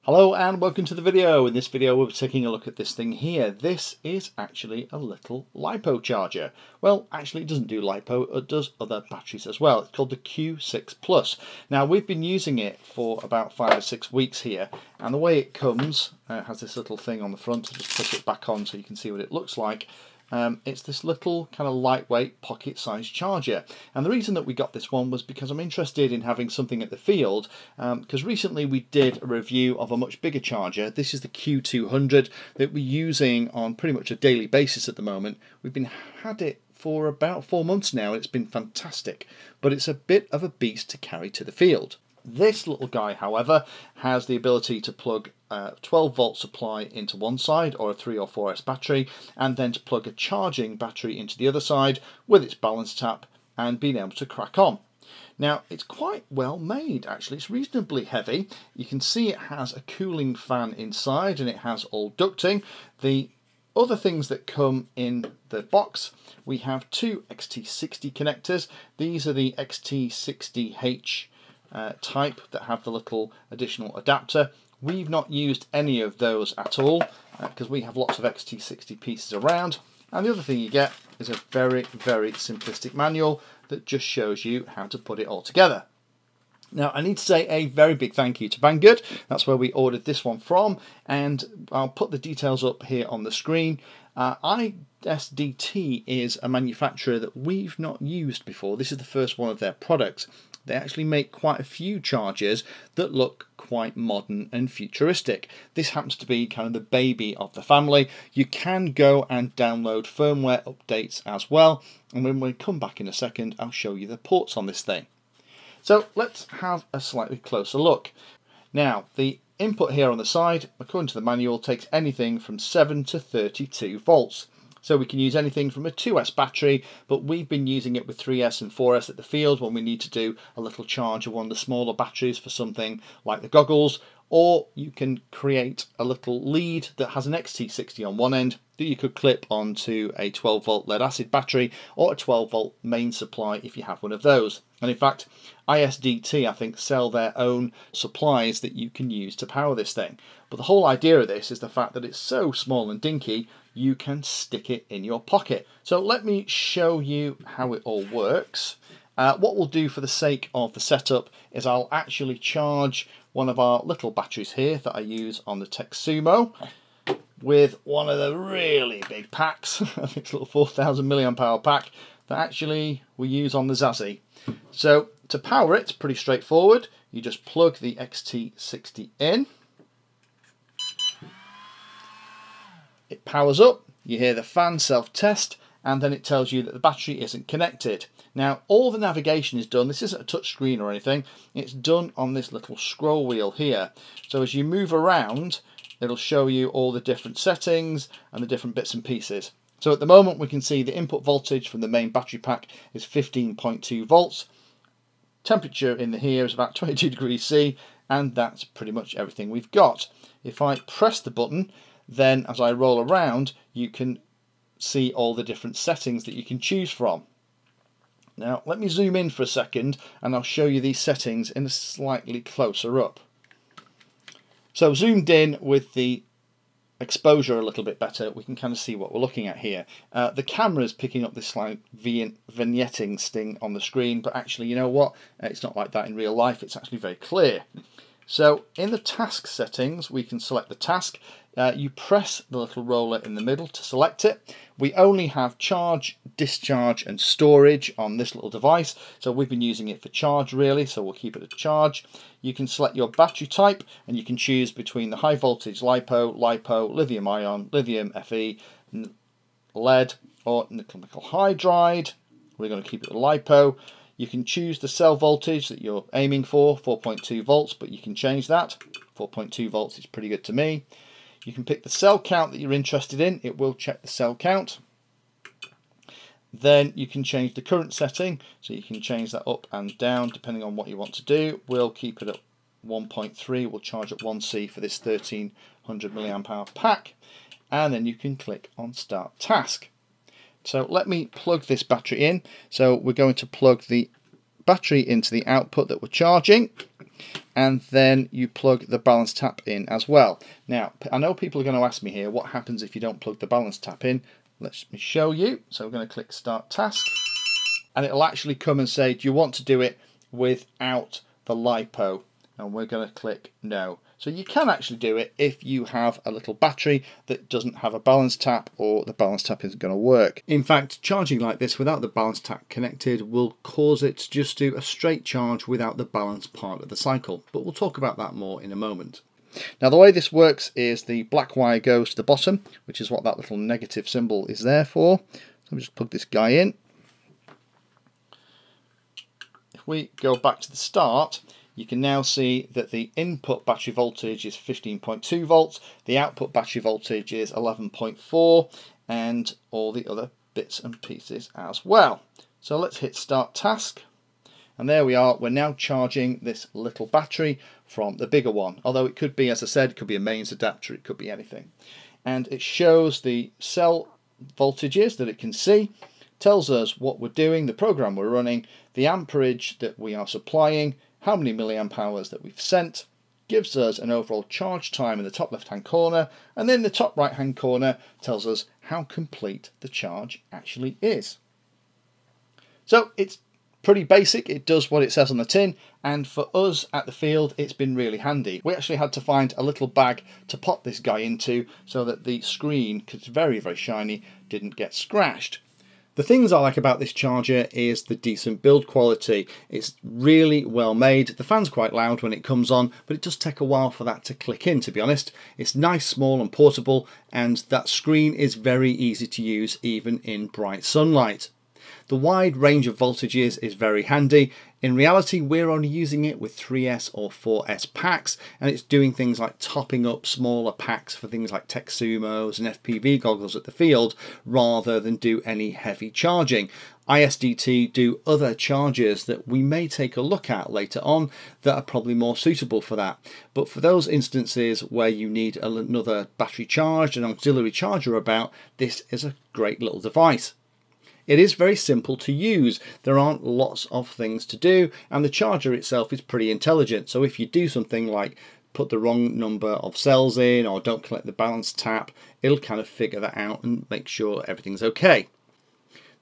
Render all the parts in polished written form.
Hello and welcome to the video. In this video we're taking a look at this thing here. This is actually a little LiPo charger. Well, actually it doesn't do LiPo, it does other batteries as well. It's called the Q6 Plus. Now we've been using it for about 5 or 6 weeks here, and the way it comes, it has this little thing on the front. So just put it back on so you can see what it looks like. It's this little kind of lightweight pocket-sized charger, and the reason that we got this one was because I'm interested in having something at the field, because recently we did a review of a much bigger charger. This is the Q200 that we're using on pretty much a daily basis at the moment. Had it for about 4 months now, and it's been fantastic, but it's a bit of a beast to carry to the field. This little guy, however, has the ability to plug a 12-volt supply into one side, or a 3 or 4S battery, and then to plug a charging battery into the other side with its balance tap and being able to crack on. Now, it's quite well made actually. It's reasonably heavy. You can see it has a cooling fan inside and it has all ducting. The other things that come in the box, we have two XT60 connectors. These are the XT60H type that have the little additional adapter. We've not used any of those at all because we have lots of XT60 pieces around. And the other thing you get is a very, very simplistic manual that just shows you how to put it all together. Now, I need to say a very big thank you to Banggood. That's where we ordered this one from, and I'll put the details up here on the screen. ISDT is a manufacturer that we've not used before. This is the first one of their products. They actually make quite a few chargers that look quite modern and futuristic. This happens to be kind of the baby of the family. You can go and download firmware updates as well, and when we come back in a second I'll show you the ports on this thing. So let's have a slightly closer look. Now, the input here on the side, according to the manual, takes anything from 7 to 32 volts. So we can use anything from a 2S battery, but we've been using it with 3S and 4S at the field when we need to do a little charge of one of the smaller batteries for something like the goggles. Or you can create a little lead that has an XT60 on one end that you could clip onto a 12-volt lead acid battery or a 12-volt main supply if you have one of those. And in fact, ISDT, I think, sell their own supplies that you can use to power this thing. But the whole idea of this is the fact that it's so small and dinky, you can stick it in your pocket. So let me show you how it all works. What we'll do for the sake of the setup is I'll actually charge one of our little batteries here that I use on the Texumo with one of the really big packs. I think it's a little 4,000 milliamp hour pack that actually we use on the Zazzy. So to power it, it's pretty straightforward. You just plug the XT60 in. It powers up, you hear the fan self-test, and then it tells you that the battery isn't connected. Now, all the navigation is done. This isn't a touch screen or anything. It's done on this little scroll wheel here. So as you move around, it'll show you all the different settings and the different bits and pieces. So at the moment, we can see the input voltage from the main battery pack is 15.2 volts. Temperature in here is about 22 degrees C, and that's pretty much everything we've got. If I press the button, then as I roll around, you can see all the different settings that you can choose from. Now let me zoom in for a second and I'll show you these settings in a slightly closer up. So zoomed in with the exposure a little bit better, we can kind of see what we're looking at here. The camera is picking up this slight vignetting sting on the screen, but actually, you know what? It's not like that in real life. It's actually very clear. So in the task settings, we can select the task. You press the little roller in the middle to select it. We only have charge, discharge and storage on this little device, so we've been using it for charge really, so we'll keep it at charge. You can select your battery type and you can choose between the high voltage LiPo, lithium ion, lithium Fe, lead or nickel hydride. We're going to keep it with LiPo. You can choose the cell voltage that you're aiming for, 4.2 volts, but you can change that. 4.2 volts is pretty good to me. You can pick the cell count that you're interested in. It will check the cell count. Then you can change the current setting, so you can change that up and down depending on what you want to do. We'll keep it at 1.3. We'll charge at 1C for this 1300 milliamp hour pack. And then you can click on Start Task. So let me plug this battery in. So we're going to plug the battery into the output that we're charging. and then you plug the balance tap in as well. Now, I know people are going to ask me here, what happens if you don't plug the balance tap in? Let me show you. So we're going to click Start Task, and it'll actually come and say, do you want to do it without the LIPO? And we're going to click No. So you can actually do it if you have a little battery that doesn't have a balance tap, or the balance tap isn't going to work. In fact, charging like this without the balance tap connected will cause it to just do a straight charge without the balance part of the cycle. But we'll talk about that more in a moment. Now, the way this works is the black wire goes to the bottom, which is what that little negative symbol is there for. So let me just plug this guy in. If we go back to the start, you can now see that the input battery voltage is 15.2 volts, the output battery voltage is 11.4, and all the other bits and pieces as well. So let's hit Start Task, and there we are. We're now charging this little battery from the bigger one, although it could be, as I said, it could be a mains adapter, it could be anything. And it shows the cell voltages that it can see, tells us what we're doing, the program we're running, the amperage that we are supplying, how many milliamp hours that we've sent, gives us an overall charge time in the top left hand corner, and then the top right hand corner tells us how complete the charge actually is. So it's pretty basic, it does what it says on the tin, and for us at the field it's been really handy. We actually had to find a little bag to pop this guy into so that the screen, because it's very shiny, didn't get scratched. The things I like about this charger is the decent build quality. It's really well made. The fan's quite loud when it comes on, but it does take a while for that to click in, to be honest. It's nice, small and portable, and that screen is very easy to use even in bright sunlight. The wide range of voltages is very handy. In reality, we're only using it with 3S or 4S packs, and it's doing things like topping up smaller packs for things like Texumos and FPV goggles at the field, rather than do any heavy charging. ISDT do other chargers that we may take a look at later on that are probably more suitable for that. But for those instances where you need another battery charge, an auxiliary charger about, this is a great little device. It is very simple to use. There aren't lots of things to do, and the charger itself is pretty intelligent. So if you do something like put the wrong number of cells in or don't collect the balance tap, it'll kind of figure that out and make sure everything's okay.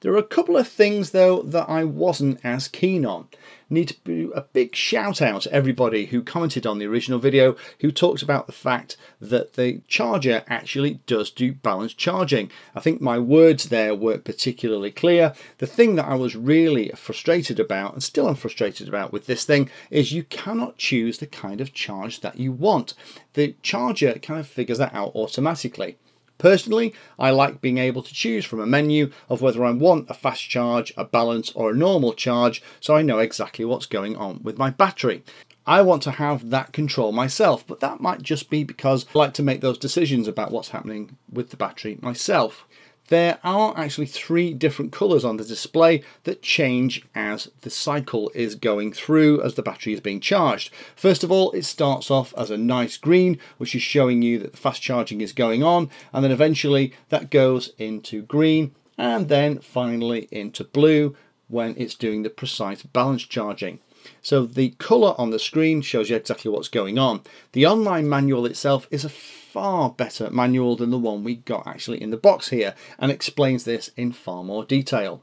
There are a couple of things though that I wasn't as keen on. Need to do a big shout out to everybody who commented on the original video, who talked about the fact that the charger actually does do balance charging. I think my words there weren't particularly clear. The thing that I was really frustrated about, and still am frustrated about with this thing, is you cannot choose the kind of charge that you want. The charger kind of figures that out automatically. Personally, I like being able to choose from a menu of whether I want a fast charge, a balance or a normal charge, so I know exactly what's going on with my battery. I want to have that control myself, but that might just be because I like to make those decisions about what's happening with the battery myself. There are actually 3 different colours on the display that change as the cycle is going through, as the battery is being charged. First of all, it starts off as a nice green, which is showing you that the fast charging is going on, and then eventually that goes into green, and then finally into blue when it's doing the precise balance charging. So the colour on the screen shows you exactly what's going on. The online manual itself is a far better manual than the one we got actually in the box here, and explains this in far more detail.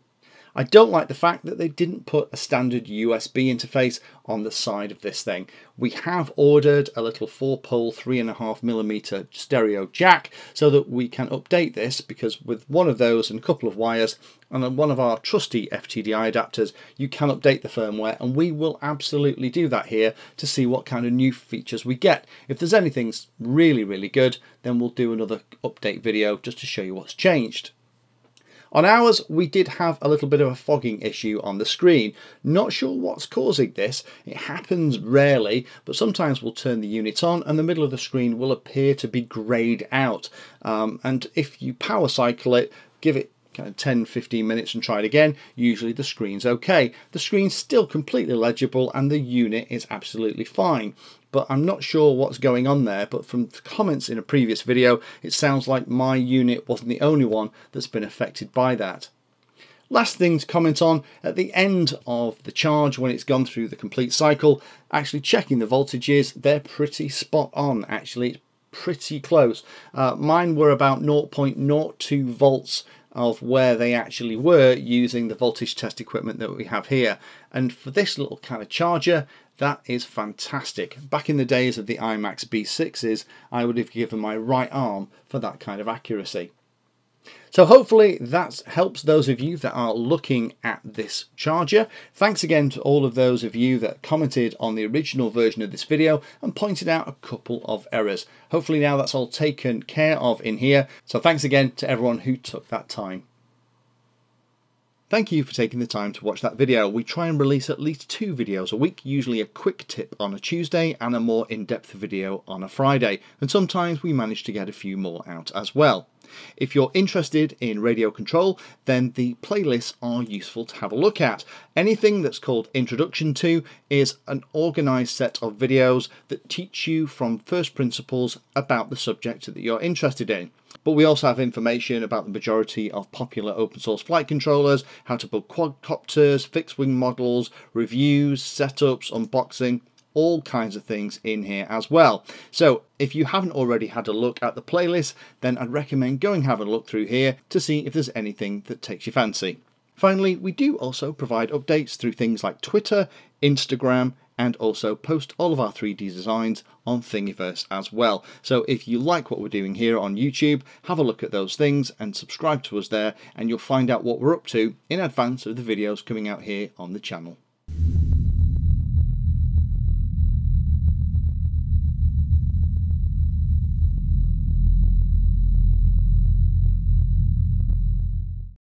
I don't like the fact that they didn't put a standard USB interface on the side of this thing. We have ordered a little 4-pole 3.5mm stereo jack so that we can update this, because with one of those and a couple of wires and on one of our trusty FTDI adapters you can update the firmware, and we will absolutely do that here to see what kind of new features we get. If there's anything really good, then we'll do another update video just to show you what's changed. On ours, we did have a little bit of a fogging issue on the screen. Not sure what's causing this. It happens rarely, but sometimes we'll turn the unit on and the middle of the screen will appear to be greyed out. And if you power cycle it, give it kind of 10-15 minutes and try it again, usually the screen's okay. The screen's still completely legible and the unit is absolutely fine. But I'm not sure what's going on there, but from comments in a previous video, it sounds like my unit wasn't the only one that's been affected by that. Last thing to comment on, at the end of the charge, when it's gone through the complete cycle, actually checking the voltages, they're pretty spot on actually. It's pretty close. Mine were about 0.02 volts of where they actually were using the voltage test equipment that we have here. And for this little kind of charger, that is fantastic. Back in the days of the iMax B6s, I would have given my right arm for that kind of accuracy. So hopefully that helps those of you that are looking at this charger. Thanks again to all of those of you that commented on the original version of this video and pointed out a couple of errors. Hopefully now that's all taken care of in here. So thanks again to everyone who took that time. Thank you for taking the time to watch that video. We try and release at least 2 videos a week, usually a quick tip on a Tuesday and a more in-depth video on a Friday, and sometimes we manage to get a few more out as well. If you're interested in radio control, then the playlists are useful to have a look at. Anything that's called Introduction To is an organised set of videos that teach you from first principles about the subject that you're interested in. But we also have information about the majority of popular open source flight controllers, how to build quadcopters, fixed wing models, reviews, setups, unboxing, all kinds of things in here as well. So if you haven't already had a look at the playlist, then I'd recommend going and have a look through here to see if there's anything that takes your fancy. Finally, we do also provide updates through things like Twitter, Instagram, and also post all of our 3D designs on Thingiverse as well. So if you like what we're doing here on YouTube, have a look at those things and subscribe to us there, and you'll find out what we're up to in advance of the videos coming out here on the channel.